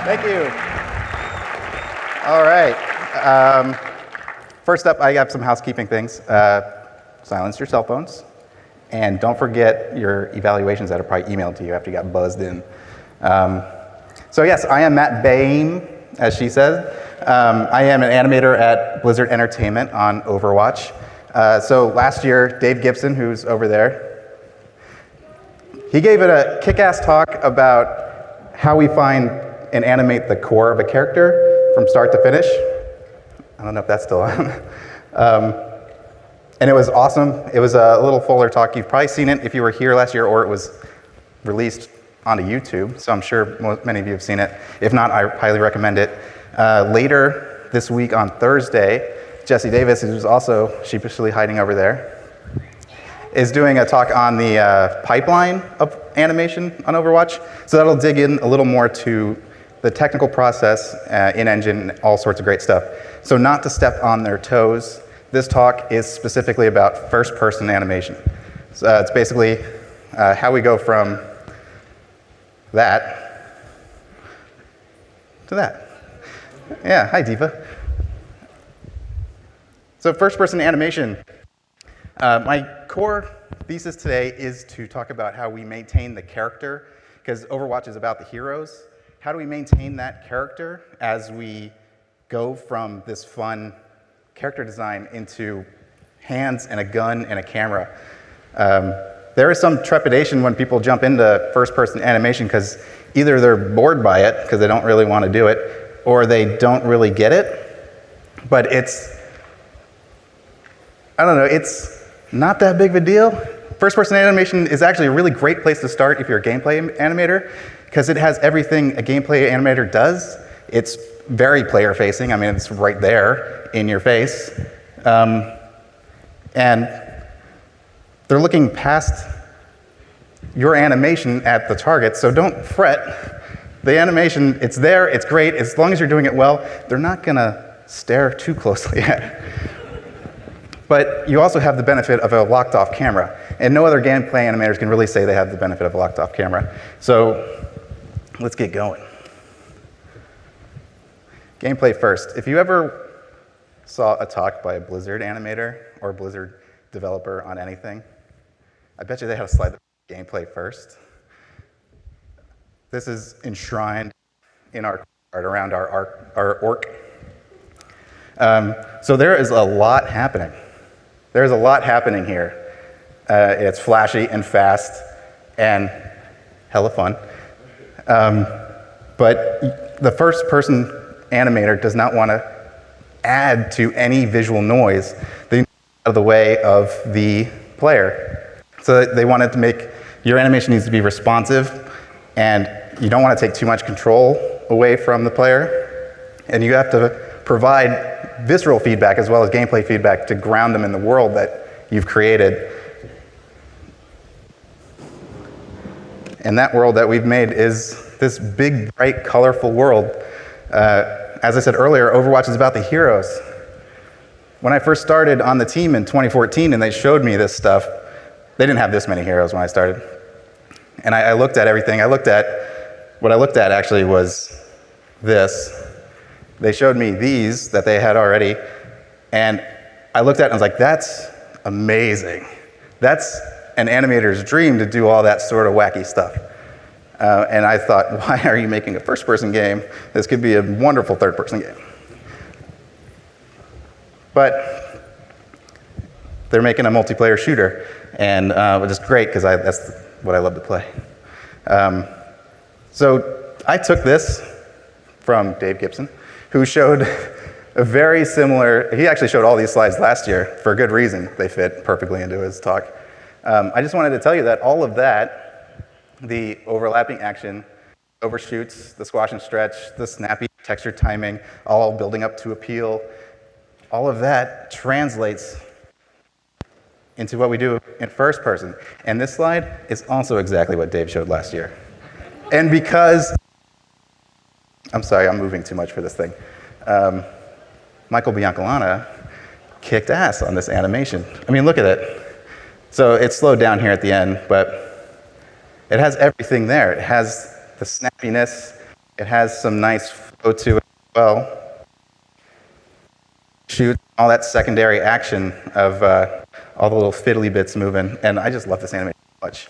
Thank you. All right. First up, I have some housekeeping things. Silence your cell phones. And don't forget your evaluations that are probably emailed to you after you got buzzed in. So yes, I am Matt Boehm, as she said. I am an animator at Blizzard Entertainment on Overwatch. So last year, Dave Gibson, who's over there, he gave it a kick-ass talk about how we find and animate the core of a character from start to finish. I don't know if that's still on. And it was awesome. It was a little fuller talk. You've probably seen it if you were here last year, or it was released onto YouTube, so I'm sure many of you have seen it. If not, I highly recommend it. Later this week on Thursday, Jesse Davis, who's also sheepishly hiding over there, is doing a talk on the pipeline of animation on Overwatch. So that'll dig in a little more to the technical process, in-engine, all sorts of great stuff. So not to step on their toes, this talk is specifically about first-person animation. So it's basically how we go from that to that. Yeah, hi Diva. So first-person animation. My core thesis today is to talk about how we maintain the character, because Overwatch is about the heroes. How do we maintain that character as we go from this fun character design into hands and a gun and a camera? There is some trepidation when people jump into first-person animation because either they're bored by it because they don't really want to do it, or they don't really get it. But I don't know, it's not that big of a deal. First-person animation is actually a really great place to start if you're a gameplay animator, because it has everything a gameplay animator does. It's very player-facing. I mean, it's right there in your face. And they're looking past your animation at the target, so don't fret. The animation, it's there, it's great. As long as you're doing it well, they're not going to stare too closely at it. But you also have the benefit of a locked-off camera, and no other gameplay animators can really say they have the benefit of a locked-off camera. So let's get going. Gameplay first. If you ever saw a talk by a Blizzard animator or a Blizzard developer on anything, I bet you they had a slide that gameplay first. This is enshrined in our art around our orc. So there is a lot happening. There's a lot happening here. It's flashy and fast and hella fun. But the first-person animator does not want to add to any visual noise that out of the way of the player. So they wanted to make your animation needs to be responsive, and you don't want to take too much control away from the player, and you have to provide visceral feedback as well as gameplay feedback to ground them in the world that you've created. And that world that we've made is this big, bright, colorful world. As I said earlier, Overwatch is about the heroes. When I first started on the team in 2014 and they showed me this stuff, they didn't have this many heroes when I started. And I looked at everything. What I looked at actually was this. They showed me these that they had already, and I looked at it and I was like, that's amazing. That's an animator's dream to do all that sort of wacky stuff. And I thought, why are you making a first-person game? This could be a wonderful third-person game. But they're making a multiplayer shooter, and which is great because that's what I love to play. So I took this from Dave Gibson, who showed a very similar, he actually showed all these slides last year for a good reason. They fit perfectly into his talk. I just wanted to tell you that all of that, the overlapping action, overshoots, the squash and stretch, the snappy texture timing, all building up to appeal, all of that translates into what we do in first person. And this slide is also exactly what Dave showed last year. And because, I'm sorry, I'm moving too much for this thing. Michael Biancalana kicked ass on this animation. I mean, look at it. So it's slowed down here at the end, but it has everything there. It has the snappiness, It has some nice flow to it as well. Shoot all that secondary action of all the little fiddly bits moving, and I just love this animation so much.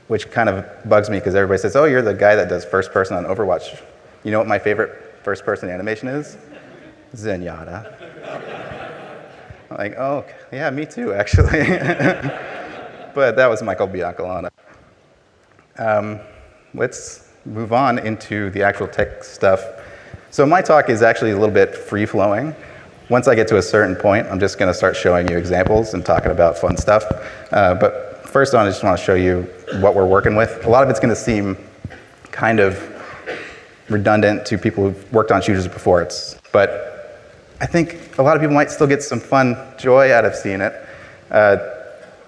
Which kind of bugs me because everybody says, oh, you're the guy that does first person on Overwatch. You know what my favorite first person animation is? Zenyatta. I'm like, oh, yeah, me too, actually. But that was Michael Biancalana. Let's move on into the actual tech stuff. So my talk is actually a little bit free-flowing. Once I get to a certain point, I'm just going to start showing you examples and talking about fun stuff. But first on, I just want to show you what we're working with. A lot of it's going to seem kind of redundant to people who've worked on shooters before. But I think a lot of people might still get some fun joy out of seeing it.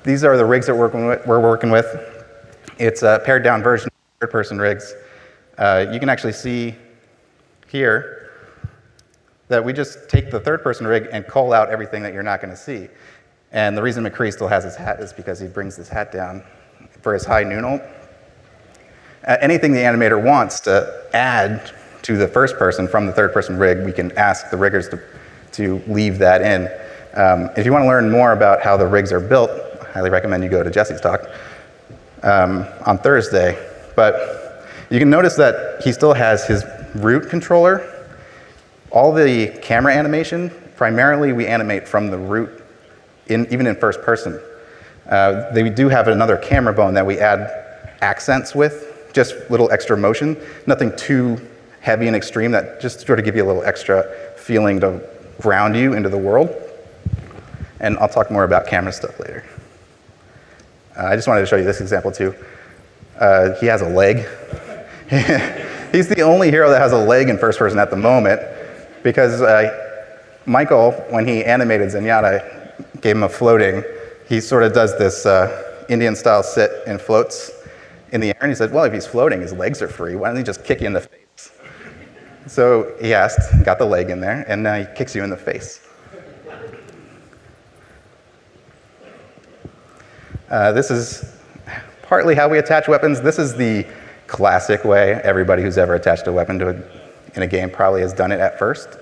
These are the rigs that we're working with. It's a pared down version of third-person rigs. You can actually see here that we just take the third-person rig and call out everything that you're not going to see. And the reason McCree still has his hat is because he brings this hat down for his high noon ult. Anything the animator wants to add to the first person from the third-person rig, we can ask the riggers to leave that in. If you want to learn more about how the rigs are built, I highly recommend you go to Jesse's talk on Thursday. But you can notice that he still has his root controller. All the camera animation, primarily we animate from the root, even in first person. They do have another camera bone that we add accents with, just little extra motion, nothing too heavy and extreme, that just sort of give you a little extra feeling to ground you into the world. And I'll talk more about camera stuff later. I just wanted to show you this example too. He has a leg. He's the only hero that has a leg in first person at the moment, because Michael, when he animated Zenyatta, gave him a floating. He sort of does this Indian-style sit and floats in the air, and he said, well, if he's floating, his legs are free. Why don't he just kick you in the face? So he asked, got the leg in there, and now he kicks you in the face. This is partly how we attach weapons. This is the classic way. Everybody who's ever attached a weapon in a game probably has done it at first.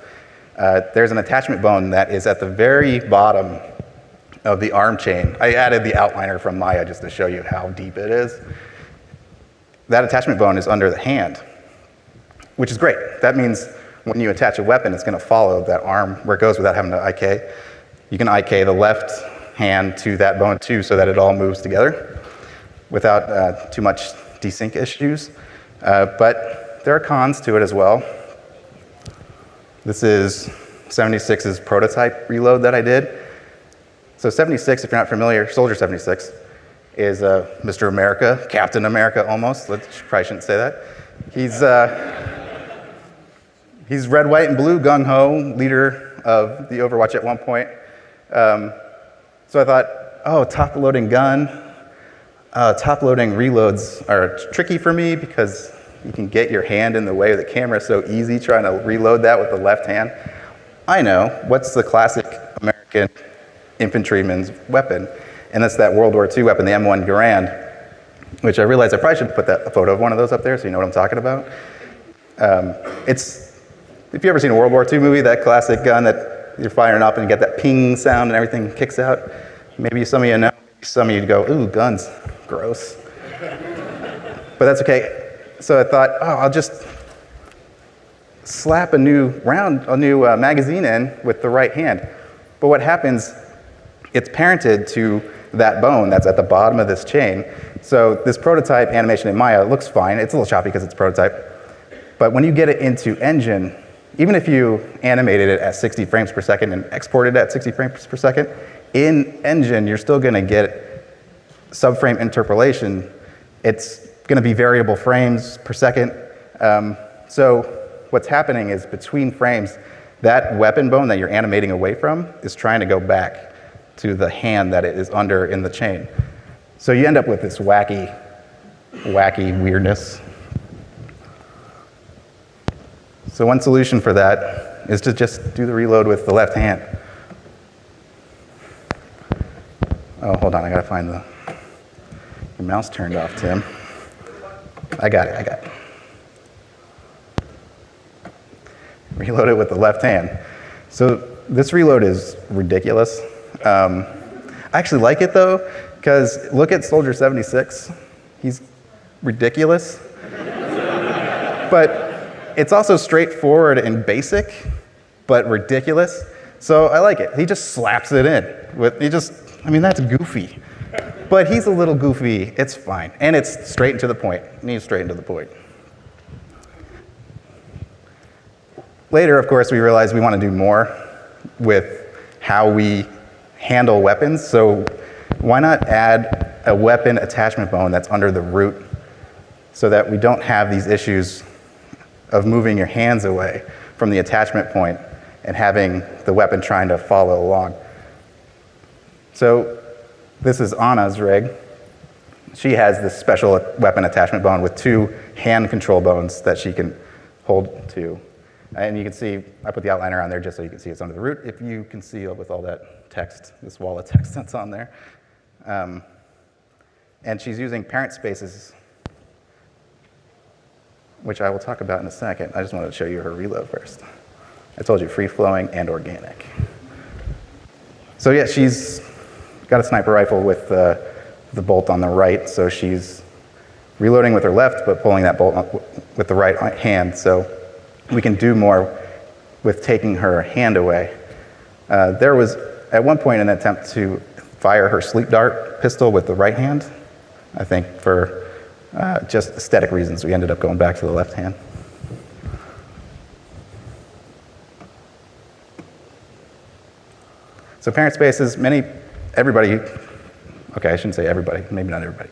There's an attachment bone that is at the very bottom of the arm chain. I added the outliner from Maya just to show you how deep it is. That attachment bone is under the hand, which is great. That means when you attach a weapon, it's going to follow that arm where it goes without having to IK. You can IK the left hand to that bone too, so that it all moves together without too much desync issues. But there are cons to it as well. This is 76's prototype reload that I did. So 76, if you're not familiar, Soldier 76 is Mr. America, Captain America almost. Probably shouldn't say that. He's red, white, and blue, gung-ho, leader of the Overwatch at one point. So I thought, oh, top-loading gun. Top-loading reloads are tricky for me because you can get your hand in the way of the camera so easy trying to reload that with the left hand. I know, what's the classic American infantryman's weapon? And that's that World War II weapon, the M1 Garand, which I realized I probably should put a photo of one of those up there so you know what I'm talking about. If you've ever seen a World War II movie, that classic gun that you're firing up and you get that ping sound and everything kicks out, maybe some of you know, some of you go, ooh, guns, gross. But that's okay. So I thought, oh, I'll just slap a new magazine in with the right hand. But what happens, it's parented to that bone that's at the bottom of this chain. So this prototype animation in Maya looks fine. It's a little choppy because it's prototype. But when you get it into Engine, even if you animated it at 60 frames per second and exported it at 60 frames per second, in Engine, you're still going to get subframe interpolation. It's going to be variable frames per second. So what's happening is between frames, that weapon bone that you're animating away from is trying to go back to the hand that it is under in the chain. So you end up with this wacky weirdness. So one solution for that is to just do the reload with the left hand. Oh, hold on, I gotta find your mouse turned off, Tim. I got it. reload it with the left hand. So this reload is ridiculous. I actually like it though, because look at Soldier 76. He's ridiculous. But it's also straightforward and basic, but ridiculous. So I like it. He just slaps it in. I mean, that's goofy. But he's a little goofy. It's fine. And it's straight and to the point. And he's straight and to the point. Later, of course, we realized we want to do more with how we handle weapons. So why not add a weapon attachment bone that's under the root so that we don't have these issues of moving your hands away from the attachment point and having the weapon trying to follow along. So this is Anna's rig. She has this special weapon attachment bone with 2 hand control bones that she can hold to. And you can see, I put the outliner on there just so you can see it's under the root. If you can see with all that text, this wall of text that's on there. And she's using parent spaces, which I will talk about in a second. I just wanted to show you her reload first. I told you, free-flowing and organic. So yeah, she's got a sniper rifle with the bolt on the right, so she's reloading with her left, but pulling that bolt with the right hand, so we can do more with taking her hand away. There was, at one point, an attempt to fire her sleep dart pistol with the right hand. I think for just aesthetic reasons, we ended up going back to the left hand. So parent spaces, everybody, okay, I shouldn't say everybody, maybe not everybody.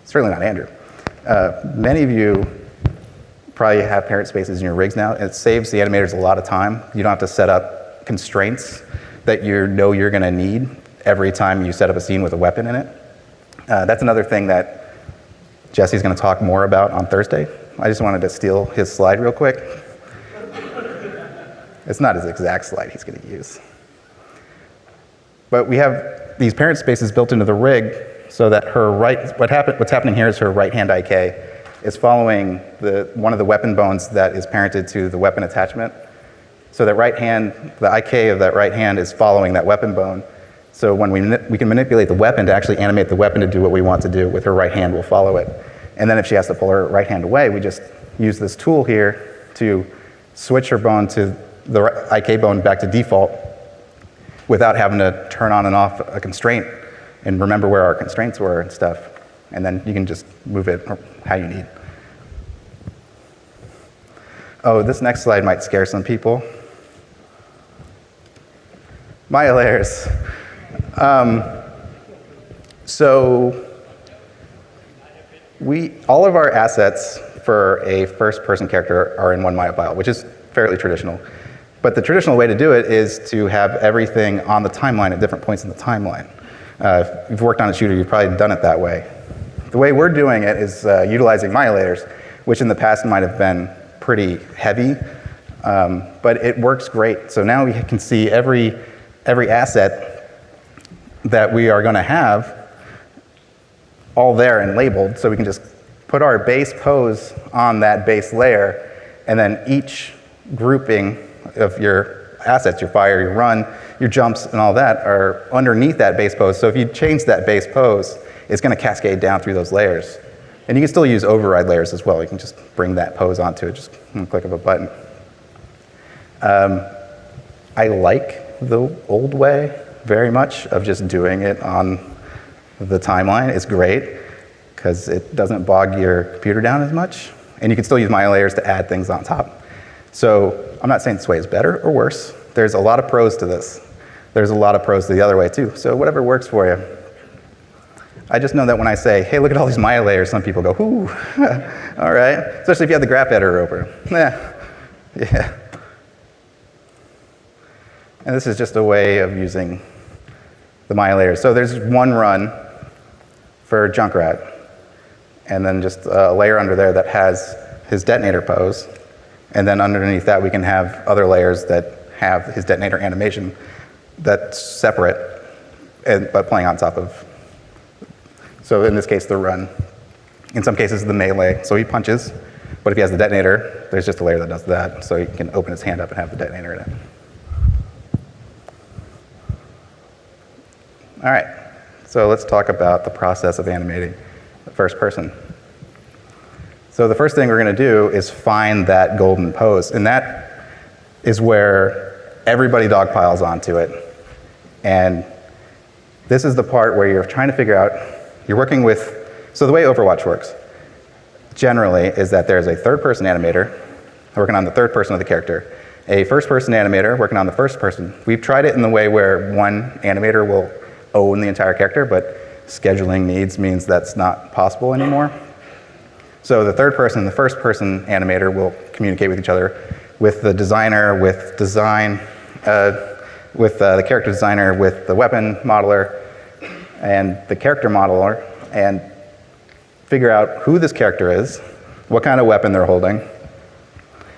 Certainly not Andrew. Many of you probably have parent spaces in your rigs now. It saves the animators a lot of time. You don't have to set up constraints that you know you're going to need every time you set up a scene with a weapon in it. That's another thing that Jesse's going to talk more about on Thursday. I just wanted to steal his slide real quick. It's not his exact slide he's going to use. But we have these parent spaces built into the rig so that her what's happening here is her right hand IK is following one of the weapon bones that is parented to the weapon attachment. So that right hand, the IK of that right hand is following that weapon bone. So when we can manipulate the weapon to actually animate the weapon to do what we want to do with her right hand, we'll follow it. And then if she has to pull her right hand away, we just use this tool here to switch her bone to the IK bone back to default without having to turn on and off a constraint and remember where our constraints were and stuff. And then you can just move it how you need. Oh, this next slide might scare some people. Maya layers. So all of our assets for a first-person character are in one Maya file, which is fairly traditional. But the traditional way to do it is to have everything on the timeline at different points in the timeline. If you've worked on a shooter, you've probably done it that way. The way we're doing it is utilizing Maya layers, which in the past might have been pretty heavy, but it works great. So now we can see every asset that we are going to have all there and labeled, so we can just put our base pose on that base layer, and then each grouping of your assets, your fire, your run, your jumps, and all that are underneath that base pose. So if you change that base pose, it's going to cascade down through those layers. And you can still use override layers as well. You can just bring that pose onto it, just one click of a button. I like the old way very much of just doing it on the timeline. It's great because it doesn't bog your computer down as much. And you can still use Maya layers to add things on top. So I'm not saying this way is better or worse. There's a lot of pros to this. There's a lot of pros to the other way too. So whatever works for you. I just know that when I say, hey, look at all these Maya layers, some people go, ooh, all right. Especially if you have the graph editor open. Yeah. And this is just a way of using the Maya layers. So there's one run for Junkrat, and then just a layer under there that has his detonator pose. And then underneath that, we can have other layers that have his detonator animation that's separate, but playing on top of. So in this case, the run. In some cases, the melee. So he punches. But if he has the detonator, there's just a layer that does that, so he can open his hand up and have the detonator in it. All right, so let's talk about the process of animating the first person. So the first thing we're going to do is find that golden pose, and that is where everybody dogpiles onto it. And this is the part where you're trying to figure out, you're working with, so the way Overwatch works generally is that there's a third-person animator working on the third person of the character, a first-person animator working on the first person. We've tried it in the way where one animator will own the entire character, but scheduling needs means that's not possible anymore. So the third person and the first person animator will communicate with each other, with the designer, with design, with the character designer, with the weapon modeler, and the character modeler, and figure out who this character is, what kind of weapon they're holding,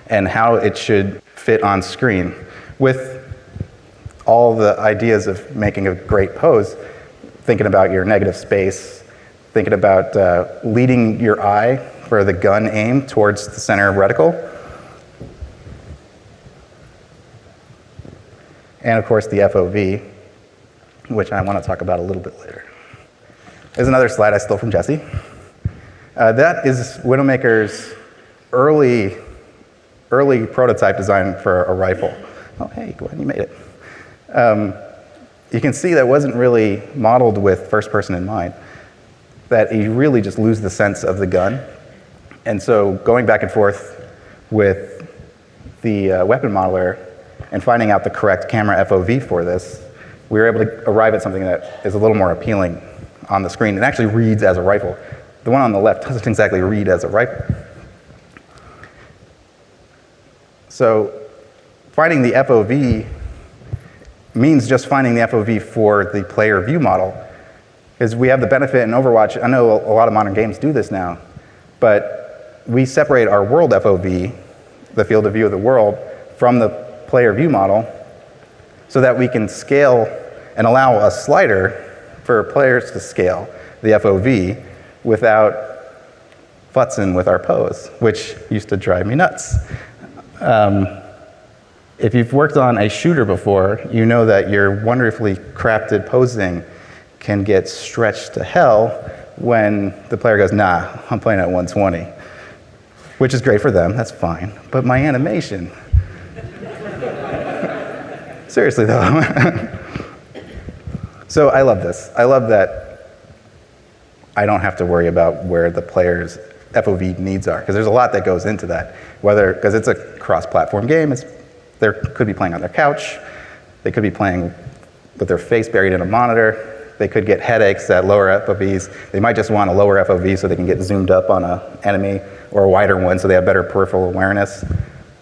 and how it should fit on screen, with all the ideas of making a great pose, thinking about your negative space, thinking about leading your eye for the gun aim towards the center reticle, and of course the FOV, which I want to talk about a little bit later. There's another slide I stole from Jesse. That is Widowmaker's early prototype design for a rifle. Oh, hey, Gwen, you made it. You can see that wasn't really modeled with first person in mind, that you really just lose the sense of the gun. And so going back and forth with the weapon modeler and finding out the correct camera FOV for this, we were able to arrive at something that is a little more appealing on the screen. It actually reads as a rifle. The one on the left doesn't exactly read as a rifle. So finding the FOV means just finding the FOV for the player view model. Because we have the benefit in Overwatch, I know a lot of modern games do this now, but we separate our world FOV, the field of view of the world, from the player view model so that we can scale and allow a slider for players to scale the FOV without futzing with our pose, which used to drive me nuts. If you've worked on a shooter before, you know that your wonderfully crafted posing can get stretched to hell when the player goes, nah, I'm playing at 120, which is great for them, that's fine, but my animation. Seriously though. So I love this. I love that I don't have to worry about where the player's FOV needs are, because there's a lot that goes into that. Because it's a cross-platform game, they could be playing on their couch, they could be playing with their face buried in a monitor, they could get headaches at lower FOVs, they might just want a lower FOV so they can get zoomed up on an enemy, or a wider one so they have better peripheral awareness.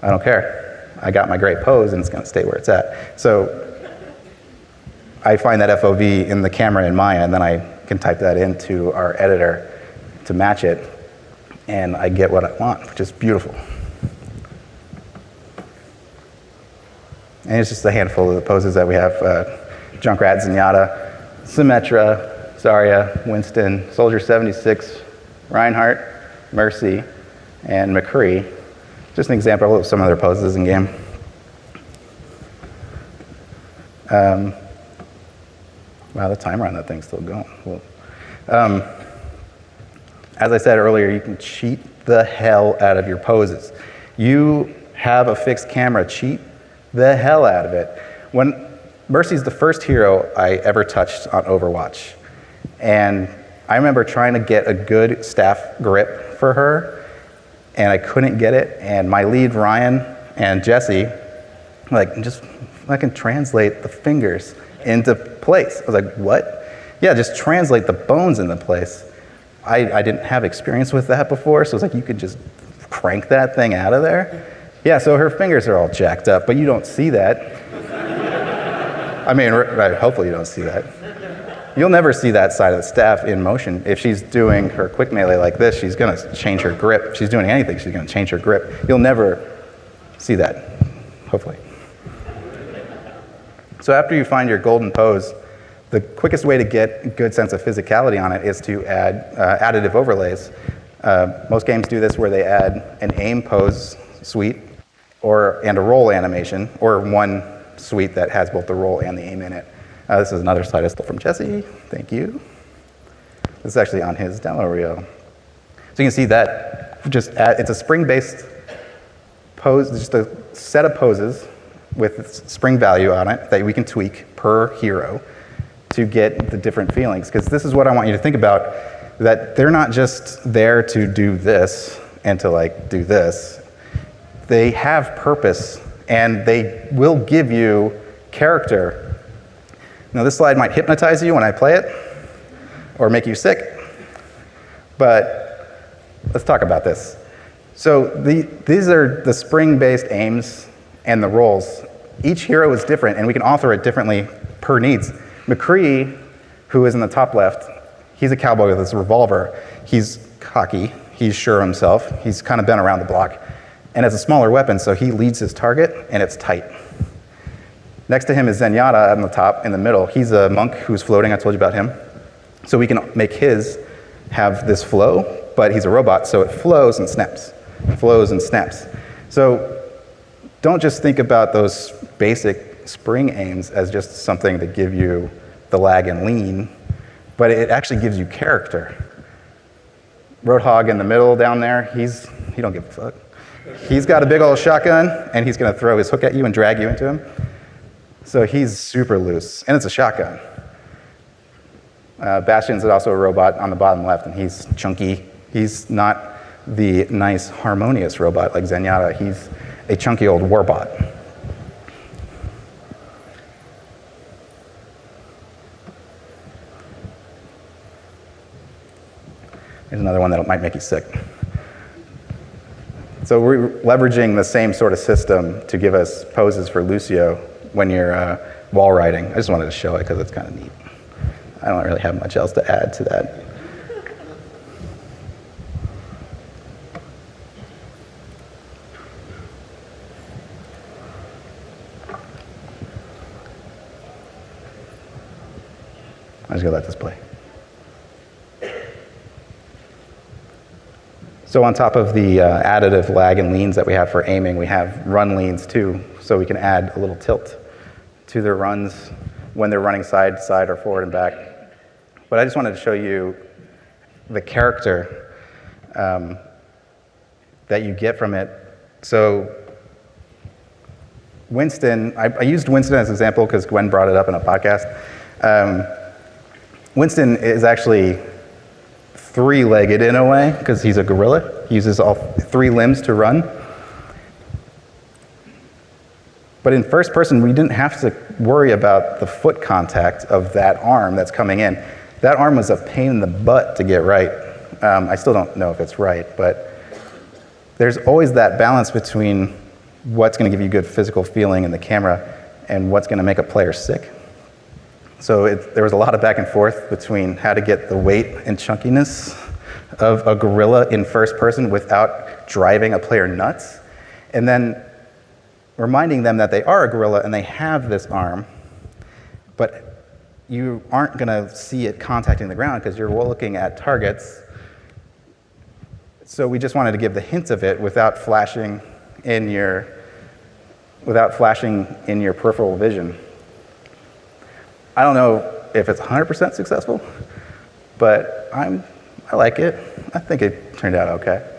I don't care. I got my great pose and it's going to stay where it's at. So I find that FOV in the camera in Maya, and then I can type that into our editor to match it, and I get what I want, which is beautiful. And it's just a handful of the poses that we have. Junkrat, Zenyatta, Symmetra, Zarya, Winston, Soldier 76, Reinhardt, Mercy, and McCree. Just an example of some of their poses in game. Wow, the timer on that thing's still going. Well, as I said earlier, you can cheat the hell out of your poses. You have a fixed camera, cheat the hell out of it. Mercy's the first hero I ever touched on Overwatch. And I remember trying to get a good staff grip for her, and I couldn't get it. And my lead, Ryan, and Jesse, just fucking translate the fingers into place. I was like, what? Yeah, just translate the bones into place. I didn't have experience with that before, so it was like, you could just crank that thing out of there? Yeah, so her fingers are all jacked up, but you don't see that. I mean, hopefully you don't see that. You'll never see that side of the staff in motion. If she's doing her quick melee like this, she's gonna change her grip. If she's doing anything, she's gonna change her grip. You'll never see that, hopefully. So after you find your golden pose, the quickest way to get a good sense of physicality on it is to add additive overlays. Most games do this where they add an aim pose suite and a roll animation, or one suite that has both the roll and the aim in it. This is another slide I stole from Jesse. Thank you. This is actually on his demo reel. So you can see that it's a spring-based pose, just a set of poses with spring value on it that we can tweak per hero to get the different feelings. Because this is what I want you to think about, that they're not just there to do this and to like do this. They have purpose and they will give you character. Now this slide might hypnotize you when I play it or make you sick, but let's talk about this. So these are the spring-based aims and the rolls. Each hero is different, and we can author it differently per needs. McCree, who is in the top left, he's a cowboy with his revolver. He's cocky, he's sure of himself, he's kind of been around the block, and has a smaller weapon, so he leads his target, and it's tight. Next to him is Zenyatta on the top, in the middle. He's a monk who's floating, I told you about him. So we can make his have this flow, but he's a robot, so it flows and snaps. Flows and snaps. So don't just think about those basic spring aims as just something to give you the lag and lean, but it actually gives you character. Roadhog in the middle down there, he don't give a fuck. He's got a big old shotgun, and he's gonna throw his hook at you and drag you into him. So he's super loose, and it's a shotgun. Bastion's also a robot on the bottom left, and he's chunky. He's not the nice, harmonious robot like Zenyatta. He's a chunky old warbot. Here's another one that might make you sick. So we're leveraging the same sort of system to give us poses for Lucio when you're wall riding. I just wanted to show it because it's kind of neat. I don't really have much else to add to that. I'm just gonna let this play. So on top of the additive lag and leans that we have for aiming, we have run leans too, so we can add a little tilt to their runs when they're running side to side or forward and back. But I just wanted to show you the character that you get from it. So Winston, I used Winston as an example because Gwen brought it up in a podcast. Winston is actually three-legged in a way because he's a gorilla. He uses all three limbs to run. But in first person, we didn't have to worry about the foot contact of that arm that's coming in. That arm was a pain in the butt to get right. I still don't know if it's right, but there's always that balance between what's going to give you good physical feeling in the camera and what's going to make a player sick. So there was a lot of back and forth between how to get the weight and chunkiness of a gorilla in first person without driving a player nuts, and then reminding them that they are a gorilla and they have this arm, but you aren't going to see it contacting the ground because you're looking at targets. So we just wanted to give the hints of it without flashing in your peripheral vision. I don't know if it's 100% successful, but I like it. I think it turned out okay.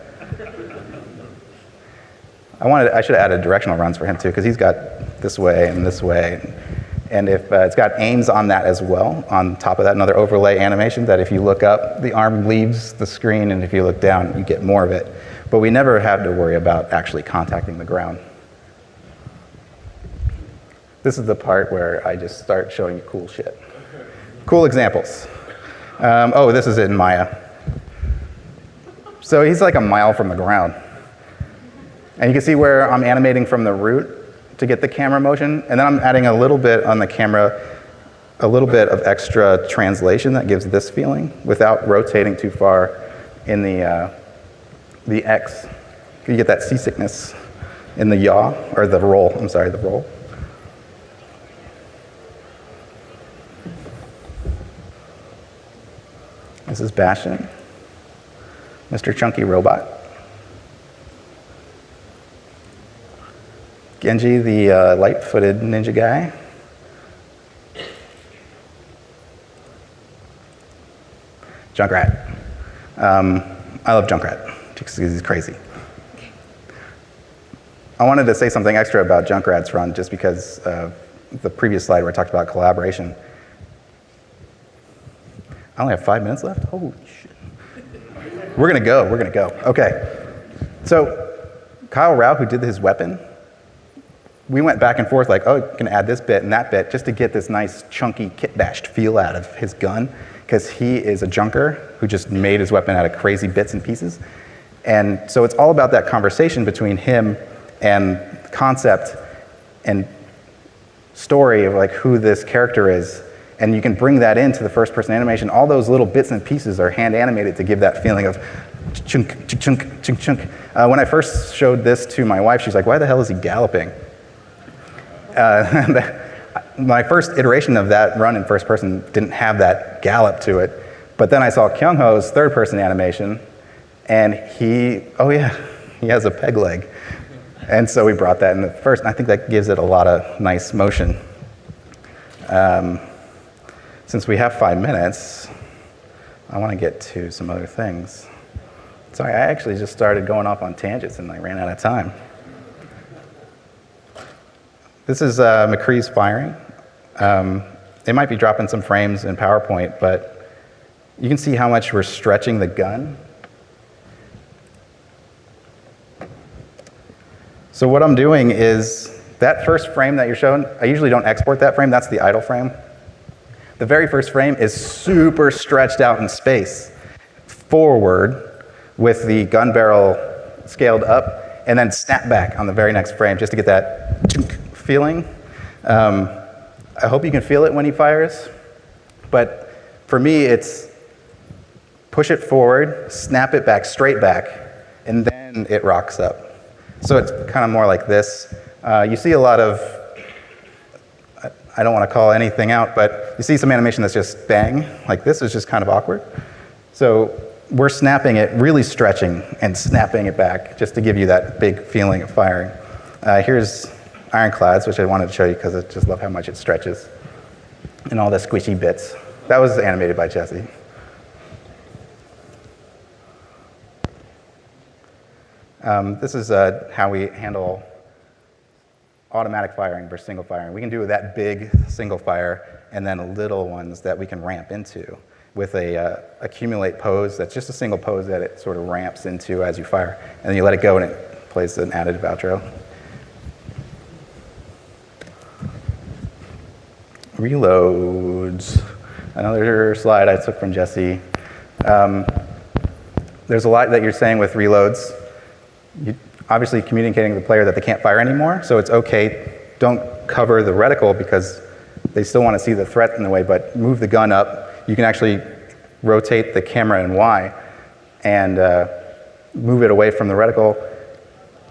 I should have added directional runs for him too, because he's got this way and this way. And if it's got aims on that as well, on top of that, another overlay animation that if you look up, the arm leaves the screen, and if you look down, you get more of it. But we never had to worry about actually contacting the ground. This is the part where I just start showing you cool shit. Cool examples. Oh, this is in Maya. So he's like a mile from the ground. And you can see where I'm animating from the root to get the camera motion, and then I'm adding a little bit on the camera, a little bit of extra translation that gives this feeling without rotating too far in the X. You get that seasickness in the yaw, or the roll, I'm sorry, the roll. This is Bastion. Mr. Chunky Robot. Genji, the light-footed ninja guy. Junkrat. I love Junkrat because he's crazy. I wanted to say something extra about Junkrat's run just because the previous slide where I talked about collaboration. I only have 5 minutes left? Holy shit. We're gonna go. Okay. So Kyle Rao, who did his weapon, we went back and forth like, oh, you can add this bit and that bit just to get this nice chunky kit-bashed feel out of his gun, because he is a junker who just made his weapon out of crazy bits and pieces. And so it's all about that conversation between him and concept and story of like who this character is. And you can bring that into the first-person animation. All those little bits and pieces are hand-animated to give that feeling of chunk, chunk, chunk, chunk. When I first showed this to my wife, she's like, why the hell is he galloping? My first iteration of that run in first person didn't have that gallop to it. But then I saw Kyung-ho's third-person animation, and he has a peg leg. And so we brought that in the first, and I think that gives it a lot of nice motion. Since we have 5 minutes, I want to get to some other things. Sorry, I actually just started going off on tangents and I ran out of time. This is McCree's firing. It might be dropping some frames in PowerPoint, but you can see how much we're stretching the gun. So what I'm doing is that first frame that you're showing, I usually don't export that frame, that's the idle frame. The very first frame is super stretched out in space, forward with the gun barrel scaled up, and then snap back on the very next frame just to get that feeling. I hope you can feel it when he fires, but for me it's push it forward, snap it back, straight back, and then it rocks up. So it's kind of more like this. You see a lot of, I don't want to call anything out, but you see some animation that's just bang, like this is just kind of awkward. So we're snapping it, really stretching and snapping it back just to give you that big feeling of firing. Here's Ironclads, which I wanted to show you because I just love how much it stretches and all the squishy bits. That was animated by Jesse. This is how we handle automatic firing versus single firing. We can do that big single fire and then little ones that we can ramp into with a accumulate pose that's just a single pose that it sort of ramps into as you fire. And then you let it go and it plays an additive outro. Reloads. Another slide I took from Jesse. There's a lot that you're saying with reloads. Obviously communicating to the player that they can't fire anymore, so it's okay, don't cover the reticle because they still want to see the threat in the way, but move the gun up. You can actually rotate the camera in Y and move it away from the reticle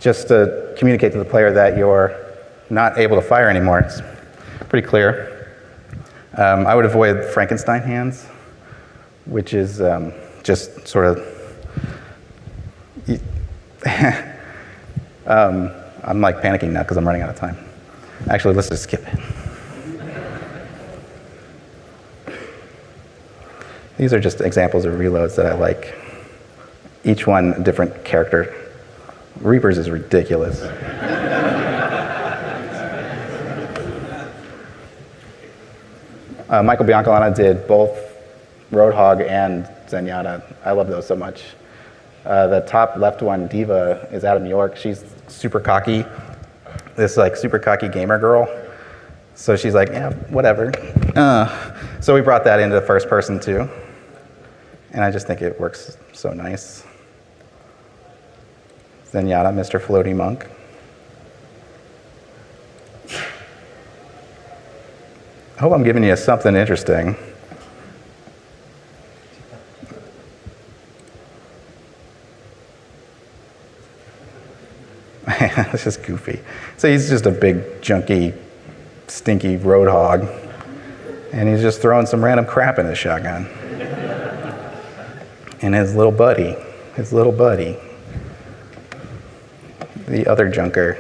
just to communicate to the player that you're not able to fire anymore. It's pretty clear. I would avoid Frankenstein hands, which is just sort of I'm like panicking now because I'm running out of time. Actually, let's just skip it. These are just examples of reloads that I like. Each one a different character. Reapers is ridiculous. Michael Biancalana did both Roadhog and Zenyatta. I love those so much. The top left one, Diva, is Adam York. She's super cocky, this like super cocky gamer girl. So she's like, yeah, whatever. So we brought that into first person too. And I just think it works so nice. Zenyatta, Mr. Floaty Monk. I hope I'm giving you something interesting. It's just goofy. So he's just a big, junky, stinky roadhog, and he's just throwing some random crap in his shotgun. And his little buddy, his little buddy, the other junker.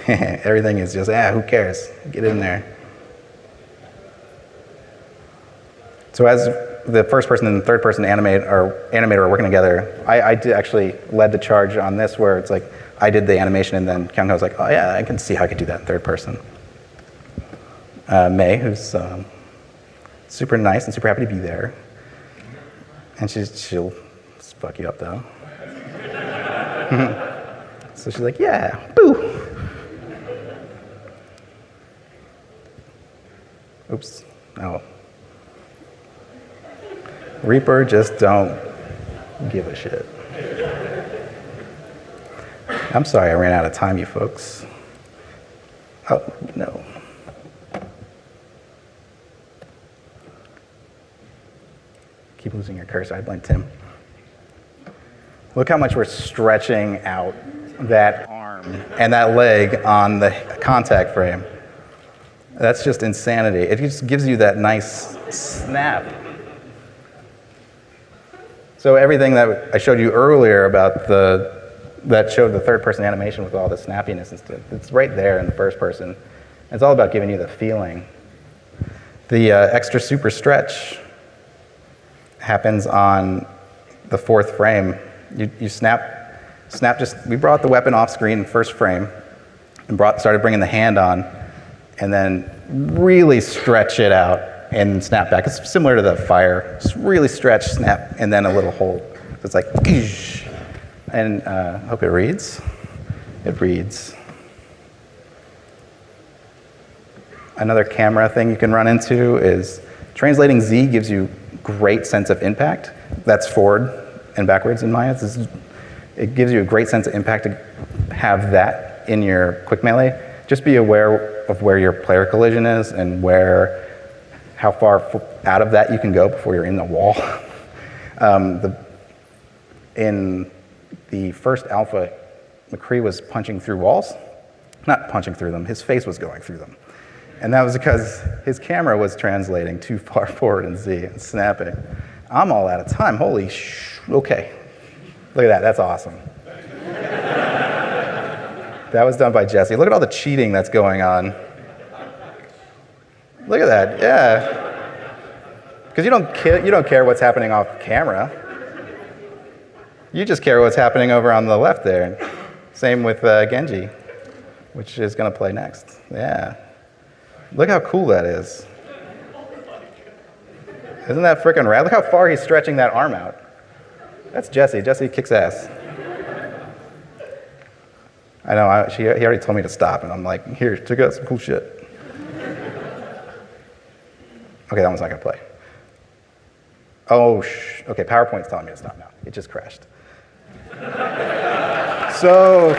Everything is just, who cares? Get in there. So as the first person and the third person animator are working together, I actually led the charge on this where it's like, I did the animation and then Kyung-ho was like, oh yeah, I can see how I could do that in third person. May, who's super nice and super happy to be there. And she'll fuck you up though. So she's like, yeah, boo. Oops, no. Reaper just don't give a shit. I'm sorry I ran out of time, you folks. Oh, no. Keep losing your cursor, I blame Tim. Look how much we're stretching out that arm and that leg on the contact frame. That's just insanity. It just gives you that nice snap. So everything that I showed you earlier about that showed the third person animation with all the snappiness and stuff, it's right there in the first person. It's all about giving you the feeling. The extra super stretch happens on the fourth frame. You snap we brought the weapon off screen in first frame and started bringing the hand on and then really stretch it out and snap back. It's similar to the fire. Just really stretch, snap, and then a little hold. So it's like, and hope it reads. It reads. Another camera thing you can run into is translating Z gives you great sense of impact. That's forward and backwards in Maya. It gives you a great sense of impact to have that in your quick melee. Just be aware of where your player collision is and how far out of that you can go before you're in the wall. In the first alpha, McCree was punching through walls. Not punching through them, his face was going through them. And that was because his camera was translating too far forward in Z and snapping. I'm all out of time, holy okay. Look at that, that's awesome. That was done by Jesse. Look at all the cheating that's going on. Look at that, yeah. Because you don't care what's happening off camera. You just care what's happening over on the left there. Same with Genji, which is going to play next. Yeah. Look how cool that is. Isn't that freaking rad? Look how far he's stretching that arm out. That's Jesse. Jesse kicks ass. I know, he already told me to stop, and I'm like, here, check out some cool shit. Okay, that one's not going to play. Oh, okay, PowerPoint's telling me to stop now. It just crashed. So,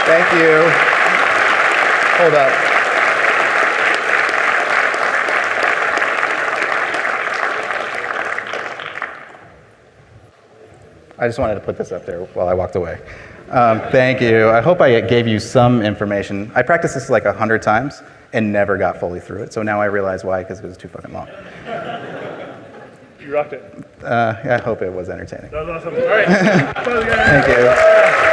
thank you. Hold up. I just wanted to put this up there while I walked away. Thank you. I hope I gave you some information. I practiced this like 100 times and never got fully through it. So now I realize why, because it was too fucking long. You rocked it. I hope it was entertaining. That was awesome. All right. Thank you.